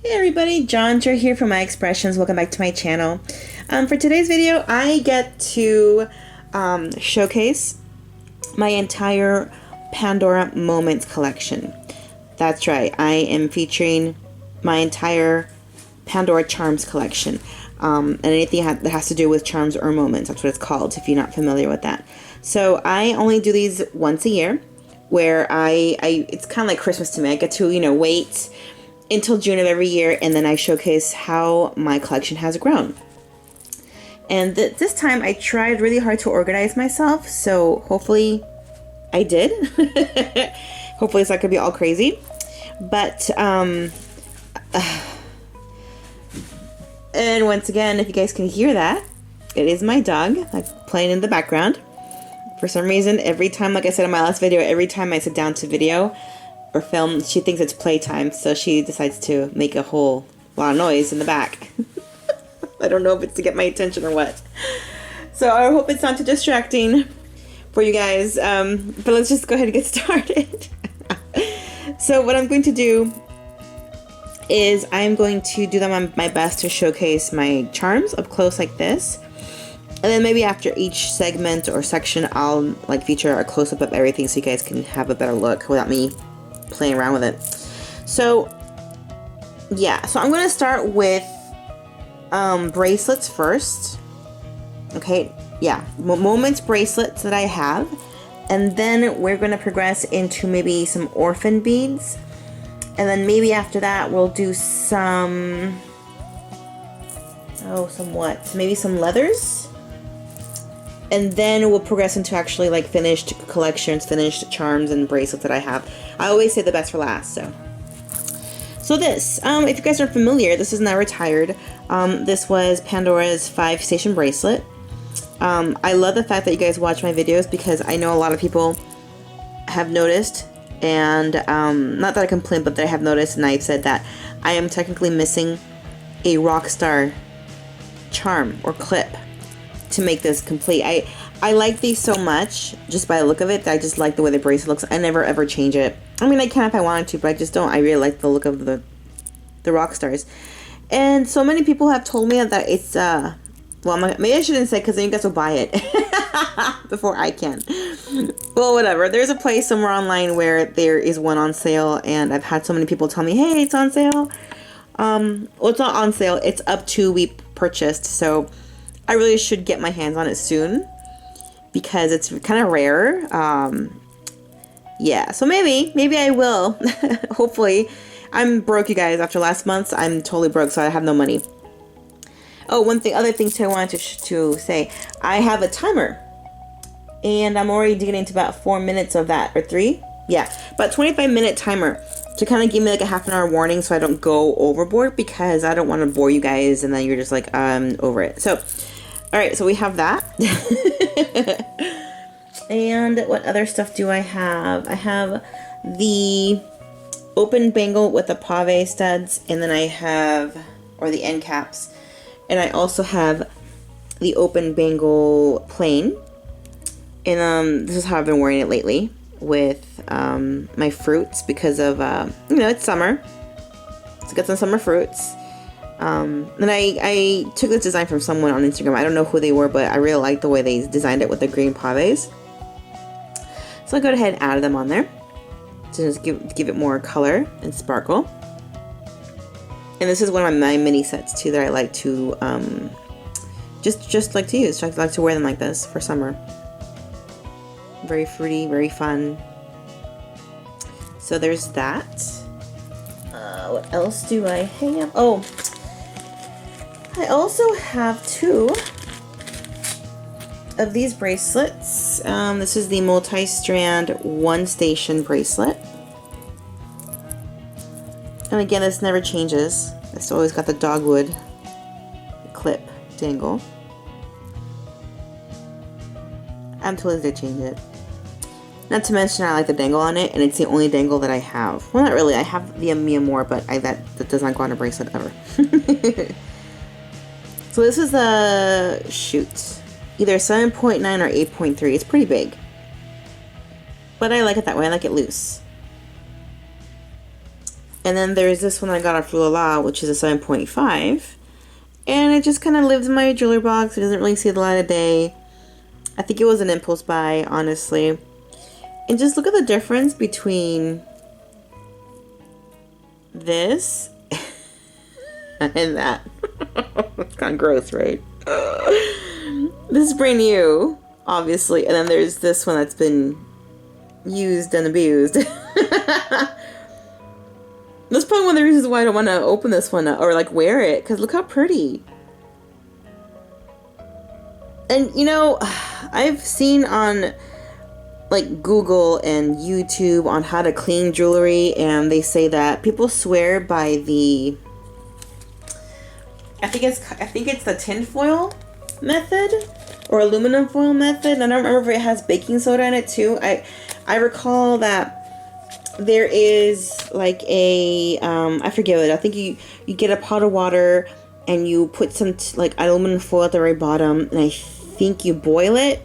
Hey everybody, Johndra here from My Expressions. Welcome back to my channel. For today's video, I get to showcase my entire Pandora Moments collection. That's right, I am featuring my entire Pandora Charms collection. And anything that has to do with charms or moments, that's what it's called if you're not familiar with that. So I only do these once a year, where it's kind of like Christmas to me. I get to, wait until June of every year, and then I showcase how my collection has grown. And this time I tried really hard to organize myself, so hopefully I did. Hopefully it's not gonna be all crazy. But and once again, if you guys can hear that, it is my dog like playing in the background. For some reason, every time, like I said in my last video, every time I sit down to video or film, she thinks it's playtime, so she decides to make a whole lot of noise in the back. I don't know if it's to get my attention or what. So I hope it's not too distracting for you guys, but let's just go ahead and get started. So what I'm going to do is I'm going to do them my best to showcase my charms up close like this. And then maybe after each segment or section, I'll like feature a close-up of everything so you guys can have a better look without me playing around with it. So yeah, so I'm going to start with bracelets first. Okay, yeah, Moments bracelets that I have. And then we're going to progress into maybe some Orphan Beads. And then maybe after that we'll do some, maybe some leathers. And then we'll progress into actually like finished collections, finished charms and bracelets that I have. I always say the best for last, So this, if you guys are familiar, this is now retired. This was Pandora's 5-station bracelet. I love the fact that you guys watch my videos because I know a lot of people have noticed, and not that I complain, but that I have noticed, and I've said that I am technically missing a rock star charm or clip to make this complete. I like these so much just by the look of it that I just like the way the bracelet looks. I never ever change it. I mean, I can if I wanted to, but I just don't. I really like the look of the rock stars. And so many people have told me that it's well, maybe I shouldn't say, because then you guys will buy it before I can. Well, whatever. There's a place somewhere online where there is one on sale, and I've had so many people tell me, hey, it's on sale. Well, it's not on sale. It's up to we purchased, so I really should get my hands on it soon because it's kind of rare. Yeah, so maybe I will. Hopefully. I'm broke, you guys. After last month, I'm totally broke, so I have no money. Oh, other thing too I wanted to say. I have a timer, and I'm already digging into about 4 minutes of that, or 3. Yeah, about 25-minute timer to kind of give me like a half an hour warning so I don't go overboard, because I don't want to bore you guys and then you're just like, over it. So, alright, so we have that. And what other stuff do I have? I have the open bangle with the pave studs, and then I have, or the end caps. And I also have the open bangle plain. And this is how I've been wearing it lately with my fruits because of, it's summer. So got some summer fruits. And I took this design from someone on Instagram. I don't know who they were, but I really like the way they designed it with the green paves. So I'll go ahead and add them on there to just give it more color and sparkle. And this is one of my mini sets too that I like to just like to use. I like to wear them like this for summer. Very fruity, very fun. So there's that. What else do I have? Oh, I also have 2 of these bracelets. This is the multi-strand 1-station bracelet. And again, this never changes. It's always got the dogwood clip dangle. I'm totally gonna change it. Not to mention I like the dangle on it, and it's the only dangle that I have. Well, not really. I have the Mia Moore, but that does not go on a bracelet ever. So this is a either 7.9 or 8.3. It's pretty big, but I like it that way. I like it loose. And then there's this one I got off Lula, which is a 7.5. And it just kind of lives in my jewelry box. It doesn't really see the light of day. I think it was an impulse buy, honestly. And just look at the difference between this and that. It's kind of gross, right? This is brand new, obviously. And then there's this one that's been used and abused. That's probably one of the reasons why I don't want to open this one or like wear it, because look how pretty. And you know, I've seen on like Google and YouTube on how to clean jewelry, and they say that people swear by the I think it's the tin foil method or aluminum foil method. And I don't remember if it has baking soda in it too. I recall that there is like a I forget it. I think you get a pot of water and you put some like aluminum foil at the very bottom, and I think you boil it,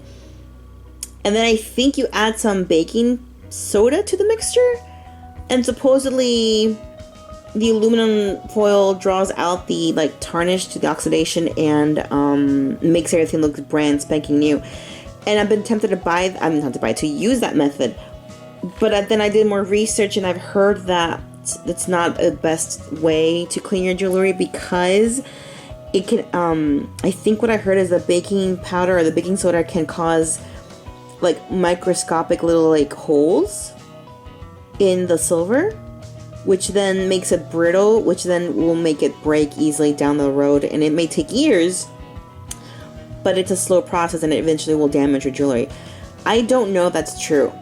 and then I think you add some baking soda to the mixture, and supposedly the aluminum foil draws out the like tarnish to the oxidation and makes everything look brand spanking new. And I've been tempted to use that method, but then I did more research and I've heard that it's not the best way to clean your jewelry, because it can I think what I heard is the baking powder or the baking soda can cause like microscopic little like holes in the silver, which then makes it brittle, which then will make it break easily down the road. And it may take years, but it's a slow process and it eventually will damage your jewelry. I don't know if that's true.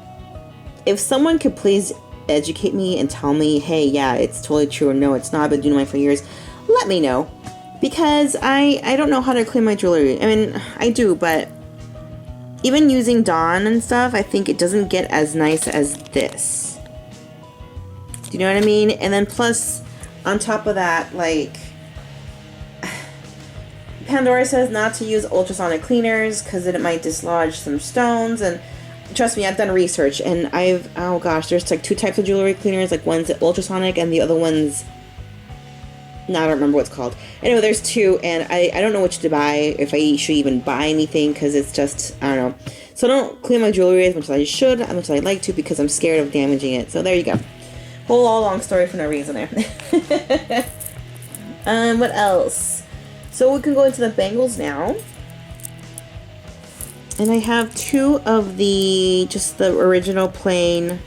If someone could please educate me and tell me, hey, yeah, it's totally true, or no, it's not, I've been doing mine for years, let me know. Because I don't know how to clean my jewelry. I mean, I do, but even using Dawn and stuff, I think it doesn't get as nice as this. Do you know what I mean? And then plus, on top of that, like, Pandora says not to use ultrasonic cleaners because it might dislodge some stones. And trust me, I've done research, and oh gosh, there's like two types of jewelry cleaners. Like one's ultrasonic and the other one's, no, I don't remember what it's called. Anyway, there's two, and I don't know which to buy, if I should even buy anything, because it's just, I don't know. So I don't clean my jewelry as much as I should, as much as I'd like to, because I'm scared of damaging it. So there you go. Whole long story for no reason there. What else? So we can go into the bangles now. And I have two of just the original plain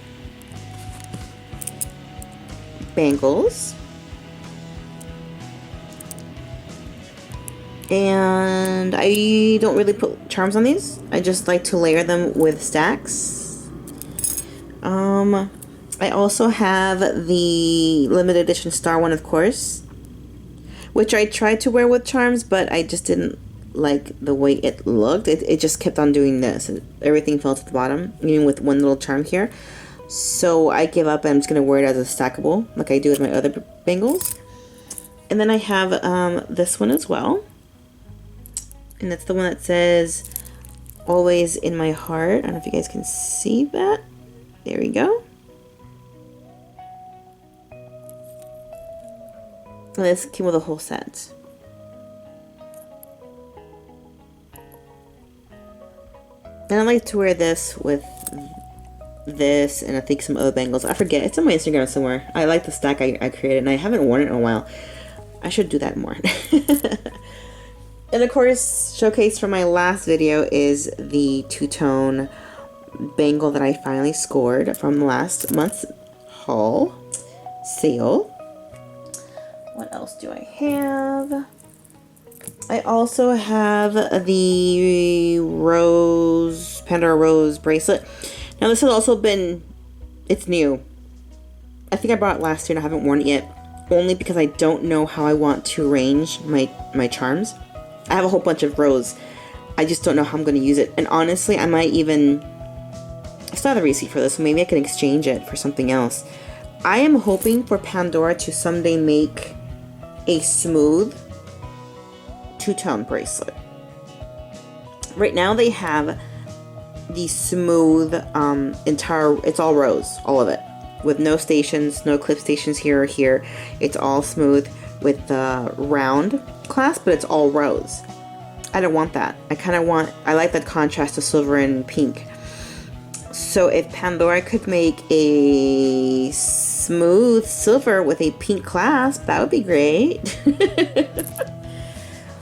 bangles. And I don't really put charms on these. I just like to layer them with stacks. I also have the limited edition star one, of course, which I tried to wear with charms, but I just didn't like the way it looked. It just kept on doing this. Everything fell to the bottom, even with one little charm here. So I gave up, and I'm just going to wear it as a stackable, like I do with my other bangles. And then I have this one as well. And that's the one that says, always in my heart. I don't know if you guys can see that. There we go. And this came with a whole set. And I like to wear this with this and I think some other bangles. I forget. It's on my Instagram somewhere. I like the stack I created, and I haven't worn it in a while. I should do that more. And of course, showcase from my last video is the two-tone bangle that I finally scored from last month's haul sale. What else do I have? I also have the Pandora Rose bracelet. Now this has also been, it's new. I think I bought it last year and I haven't worn it yet, only because I don't know how I want to arrange my charms. I have a whole bunch of rose. I just don't know how I'm going to use it. And honestly, I might even, I still have the receipt for this, so maybe I can exchange it for something else. I am hoping for Pandora to someday make a smooth two-tone bracelet. Right now they have the smooth entire, it's all rose, all of it. with no stations, no clip stations here or here. It's all smooth with the round clasp, but it's all rose. I don't want that. I like that contrast of silver and pink. So if Pandora could make a smooth silver with a pink clasp, that would be great.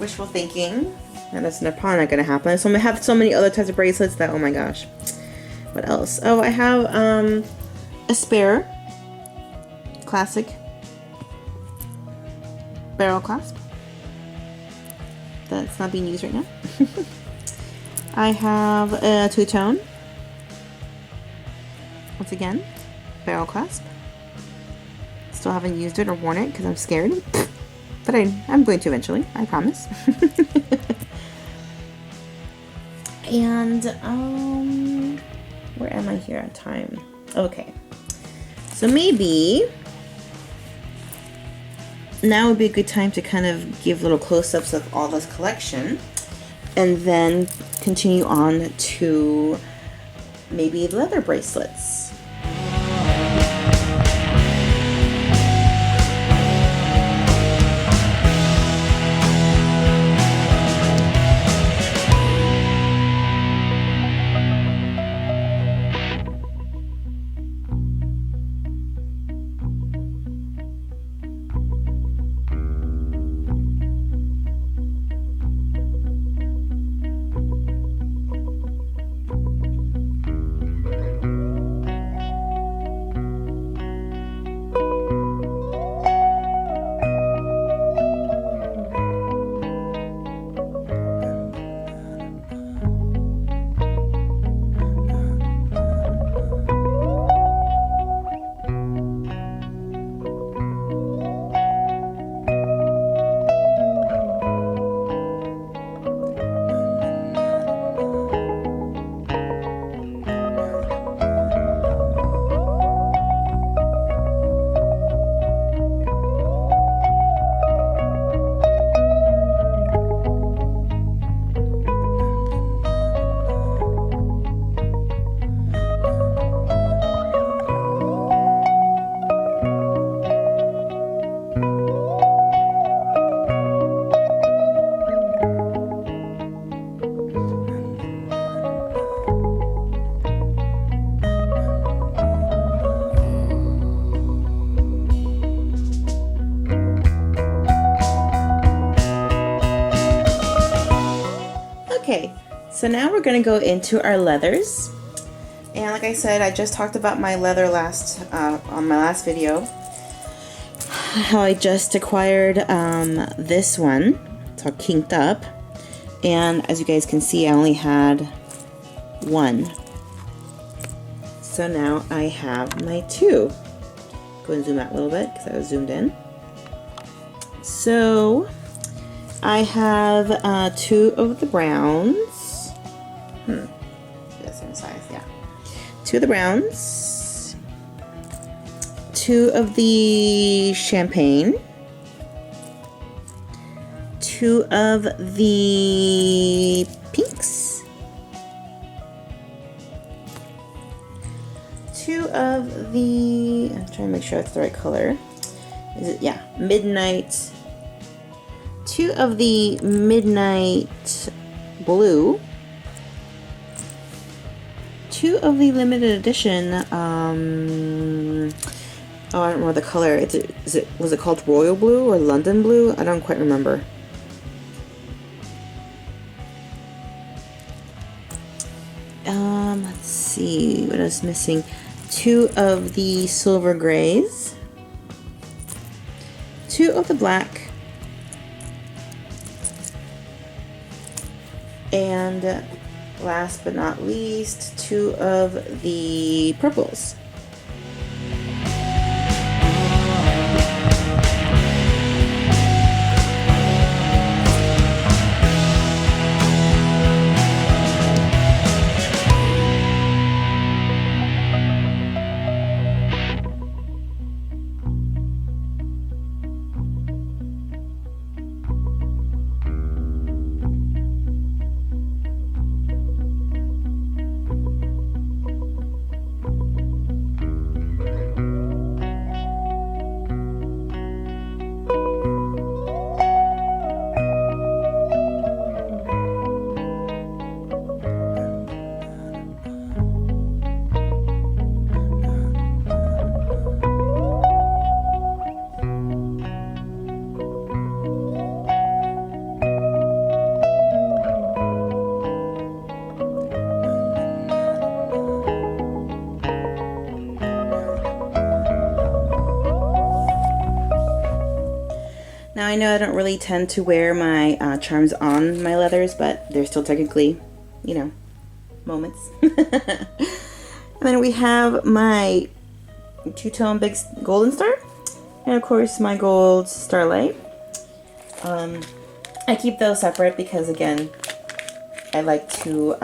Wishful thinking. And that's probably not going to happen. So I'm going to have so many other types of bracelets that, oh my gosh. What else? Oh, I have a spare classic barrel clasp that's not being used right now. I have a two-tone. Once again, barrel clasp. Still haven't used it or worn it because I'm scared. But I'm going to eventually, I promise. And, where am I here on time? Okay. So maybe now would be a good time to kind of give little close-ups of all this collection. And then continue on to maybe leather bracelets. Okay, so now we're going to go into our leathers. And like I said, I just talked about my leather on my last video. How I just acquired this one. It's all kinked up. And as you guys can see, I only had one. So now I have my two. Go and zoom out a little bit because I was zoomed in. So I have two of the browns. Yes, same size, yeah. Two of the browns. Two of the champagne. Two of the pinks. Two of the, I'm trying to make sure it's the right color. Is it, yeah, midnight. Two of the midnight blue. Two of the limited edition, oh, I don't remember the color. Was it called Royal Blue or London Blue? I don't quite remember. Let's see, what else is missing? Two of the silver grays. Two of the black. And last but not least, two of the purples. I know I don't really tend to wear my charms on my leathers, but they're still technically, you know, moments. And then we have my two-tone big golden star, and of course my gold starlight. I keep those separate because, again, I like to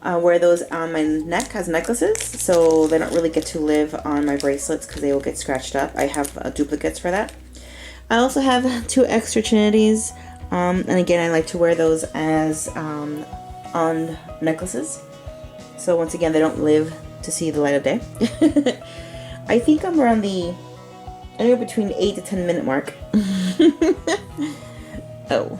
wear those on my neck as necklaces, so they don't really get to live on my bracelets because they will get scratched up. I have duplicates for that. I also have 2 extra trinities, and again, I like to wear those as on necklaces. So once again, they don't live to see the light of day. I think I'm around the anywhere between 8 to 10 minute mark. Oh.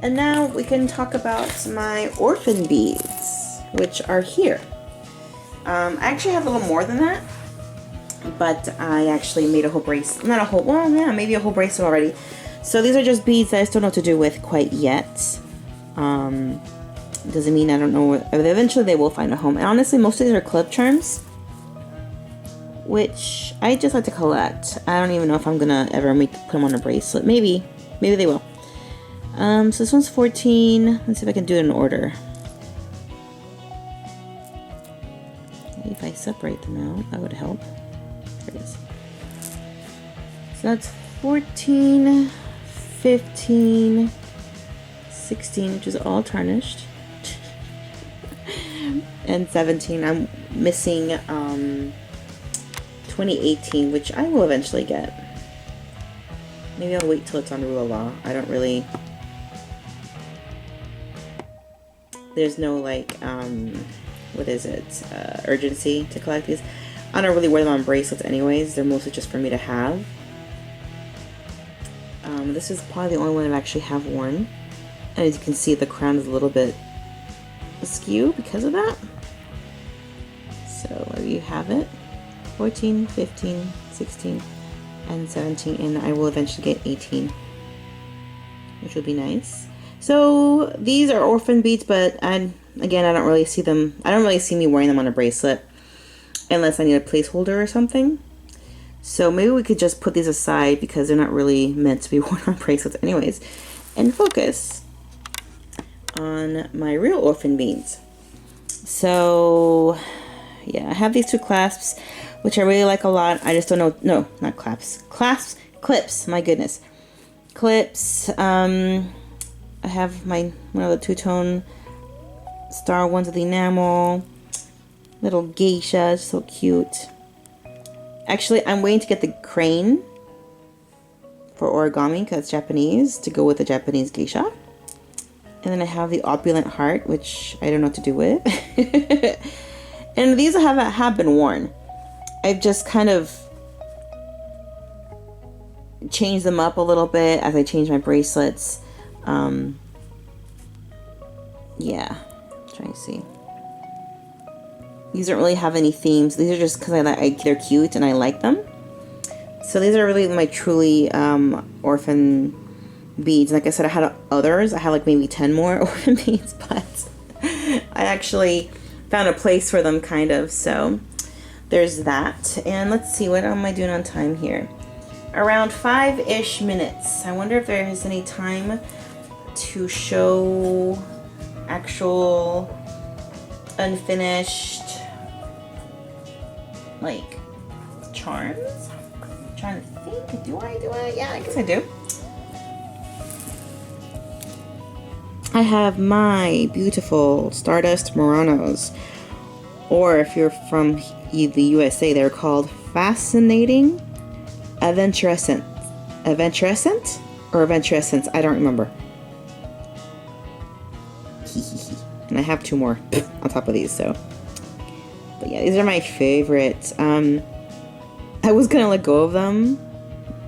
And now we can talk about my Orphan Beads, which are here. I actually have a little more than that, but I actually made a whole bracelet. Not a whole, well, yeah, maybe a whole bracelet already. So these are just beads that I still don't know what to do with quite yet. Doesn't mean I don't know. Eventually they will find a home. And honestly, most of these are clip charms, which I just like to collect. I don't even know if I'm gonna ever put them on a bracelet. Maybe they will. So this one's 14. Let's see if I can do it in order. Maybe if I separate them out, that would help. There it is. So that's 14, 15, 16, which is all tarnished, and 17. I'm missing 2018, which I will eventually get. Maybe I'll wait till it's on Rule of Law. I don't really... There's no, like, urgency to collect these. I don't really wear them on bracelets anyways. They're mostly just for me to have. This is probably the only one that I actually have worn. And as you can see, the crown is a little bit askew because of that. So there you have it. 14, 15, 16, and 17. And I will eventually get 18, which will be nice. So these are Orphan Beads, but again, I don't really see them. I don't really see me wearing them on a bracelet unless I need a placeholder or something. So maybe we could just put these aside because they're not really meant to be worn on bracelets anyways, and focus on my real Orphan Beads. So yeah, I have these 2 clasps, which I really like a lot. I just don't know. No, not clasps. Clips. My goodness. Clips. I have one of the two-tone star ones with the enamel. Little geisha, so cute. Actually, I'm waiting to get the crane for origami because it's Japanese, to go with the Japanese geisha. And then I have the opulent heart, which I don't know what to do with. And these have been worn. I've just kind of changed them up a little bit as I change my bracelets. Yeah, trying to see. These don't really have any themes. These are just because they're cute and I like them. So these are really my truly orphan beads. Like I said, I had others. I had like maybe 10 more orphan beads, but I actually found a place for them, kind of. So there's that. And let's see, what am I doing on time here? Around 5-ish minutes. I wonder if there is any time to show actual unfinished, like, charms. I'm trying to think. Do I? Yeah, I guess I do. I have my beautiful Stardust Muranos, or if you're from the USA, they're called Fascinating Aventurescent. Aventurescent? Or Aventurescence? I don't remember. And I have 2 more on top of these, so. But yeah, these are my favorites. I was gonna let go of them,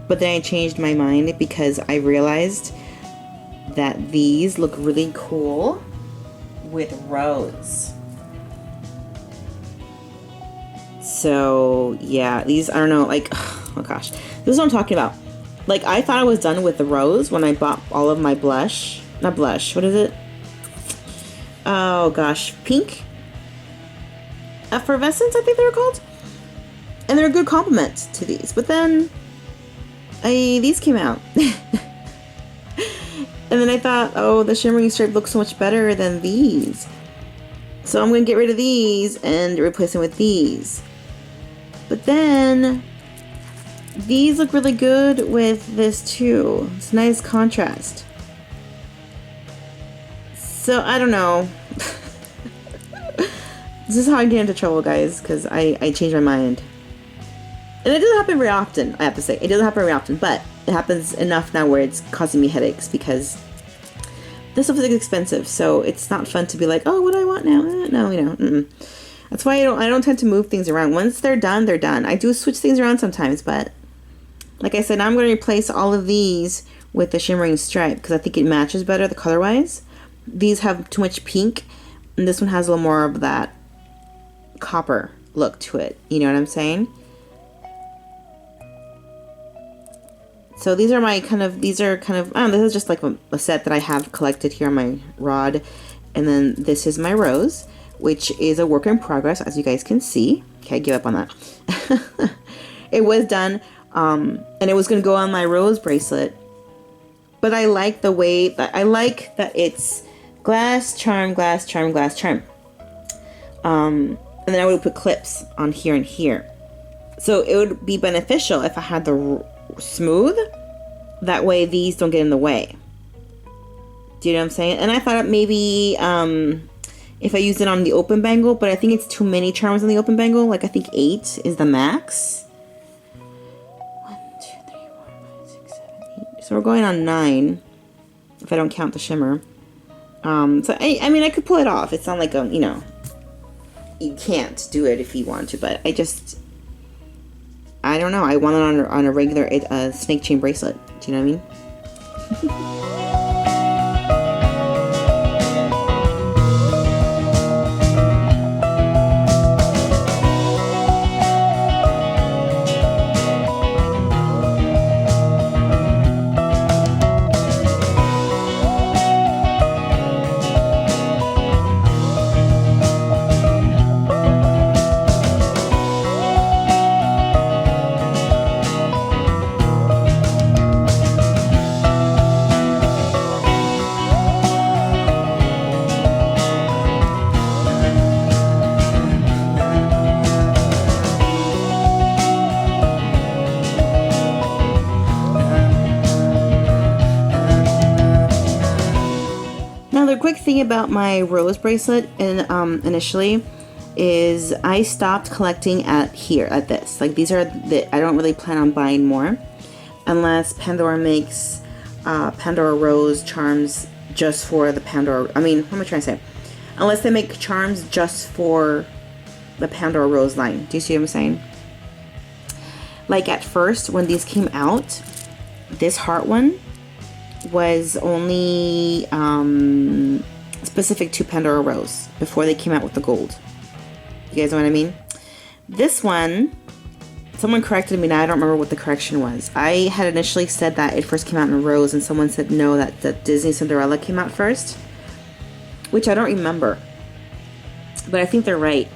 but then I changed my mind because I realized that these look really cool with rose. So yeah, these, I don't know, like, oh gosh, this is what I'm talking about. Like, I thought I was done with the rose when I bought all of my blush. Not blush, what is it? oh gosh, pink effervescence, I think they were called. And they're a good complement to these. But then these came out. And then I thought, oh, the shimmering stripe looks so much better than these. So I'm going to get rid of these and replace them with these. But then these look really good with this too. It's a nice contrast. So I don't know. This is how I get into trouble, guys, because I change my mind. And it doesn't happen very often, I have to say. It doesn't happen very often, but it happens enough now where it's causing me headaches because this stuff is expensive. So it's not fun to be like, oh, what do I want now? No, you know. That's why I don't tend to move things around. Once they're done, they're done. I do switch things around sometimes, but like I said, now I'm going to replace all of these with the shimmering stripe because I think it matches better the color-wise. These have too much pink, and this one has a little more of that copper look to it. You know what I'm saying? So these are my kind of, this is just like a set that I have collected here on my rod. And then this is my rose, which is a work in progress, as you guys can see. Okay, I give up on that. It was done, and it was going to go on my rose bracelet. But I like the way that, I like that it's glass, charm, glass, charm, glass, charm. And then I would put clips on here and here. So it would be beneficial if I had the smooth. That way these don't get in the way. Do you know what I'm saying? And I thought maybe if I used it on the open bangle, but I think it's too many charms on the open bangle. Like I think 8 is the max. 1, 2, 3, 4, 5, 6, 7, 8. So we're going on 9 if I don't count the shimmer. So I mean I could pull it off. It's not like you know, you can't do it if you want to, but I don't know. I want it on a regular snake chain bracelet. Do you know what I mean? Quick thing about my rose bracelet initially is I stopped collecting at this. Like these are I don't really plan on buying more unless Pandora makes Pandora rose charms just for the Pandora. I mean, what am I trying to say? Unless they make charms just for the Pandora rose line. Do you see what I'm saying? Like at first when these came out, this heart one was only specific to Pandora Rose before they came out with the gold. You guys know what I mean? This one, someone corrected me. Now I don't remember what the correction was. I had initially said that it first came out in Rose, and someone said no, that the Disney Cinderella came out first, which I don't remember. But I think they're right.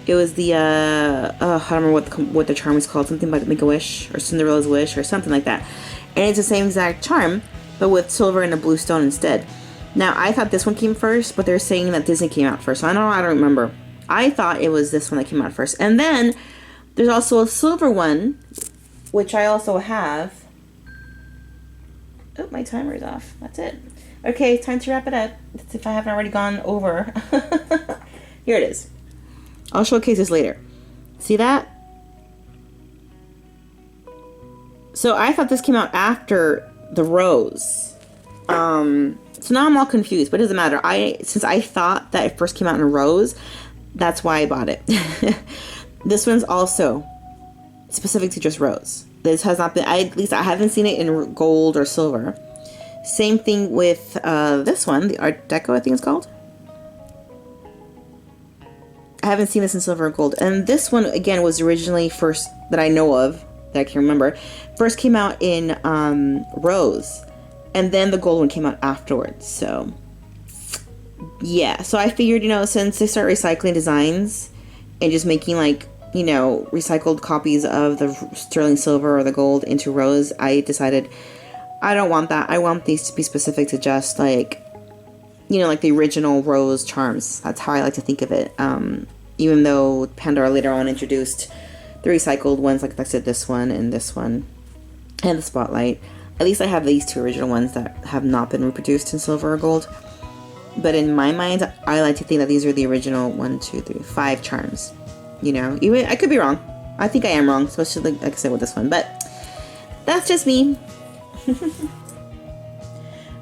It was the I don't remember what the charm is called. Something like Make a Wish or Cinderella's Wish or something like that. And it's the same exact charm, but with silver and a blue stone instead. Now, I thought this one came first, but they're saying that Disney came out first. So I don't remember. I thought it was this one that came out first. And then there's also a silver one, which I also have. Oh, my timer is off. That's it. Okay, time to wrap it up. Let's see if I haven't already gone over. Here it is. I'll showcase this later. See that? So I thought this came out after the rose. So now I'm all confused, but it doesn't matter. Since I thought that it first came out in a rose, that's why I bought it. This one's also specific to just rose. This has not been, at least I haven't seen it in gold or silver. Same thing with this one, the Art Deco, I think it's called. I haven't seen this in silver or gold. And this one, again, was originally first, that I know of, that I can remember, first came out in rose. And then the gold one came out afterwards. So Yeah, so I figured, you know, since they start recycling designs and just making like, you know, recycled copies of the sterling silver or the gold into rose, I decided I don't want that. I want these to be specific to just like, you know, like the original rose charms. That's how I like to think of it. Even though Pandora later on introduced the recycled ones, like I said, this one, and the spotlight. At least I have these two original ones that have not been reproduced in silver or gold. But in my mind, I like to think that these are the original 1, 2, 3, 5 charms. You know, even I could be wrong. I think I am wrong, especially like I said with this one. But that's just me.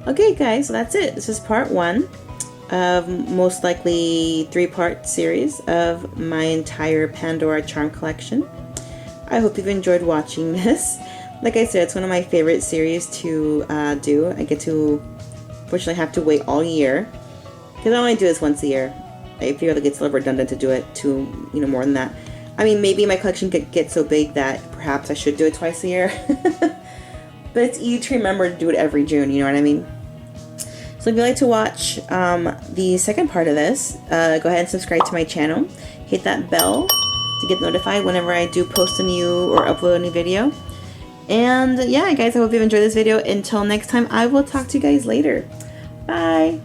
Okay, guys, so that's it. This is part 1 of most likely 3-part series of my entire Pandora charm collection. I hope you've enjoyed watching this. Like I said, it's one of my favorite series to do. I get to, fortunately, have to wait all year because I only do this once a year. I feel like it's a little redundant to do it to, you know, more than that. I mean, maybe my collection could get so big that perhaps I should do it twice a year. But it's easy to remember to do it every June, you know what I mean? So if you'd like to watch the second part of this, go ahead and subscribe to my channel. Hit that bell to get notified whenever I do post a new or upload a new video. And yeah, guys, I hope you've enjoyed this video. Until next time, I will talk to you guys later. Bye!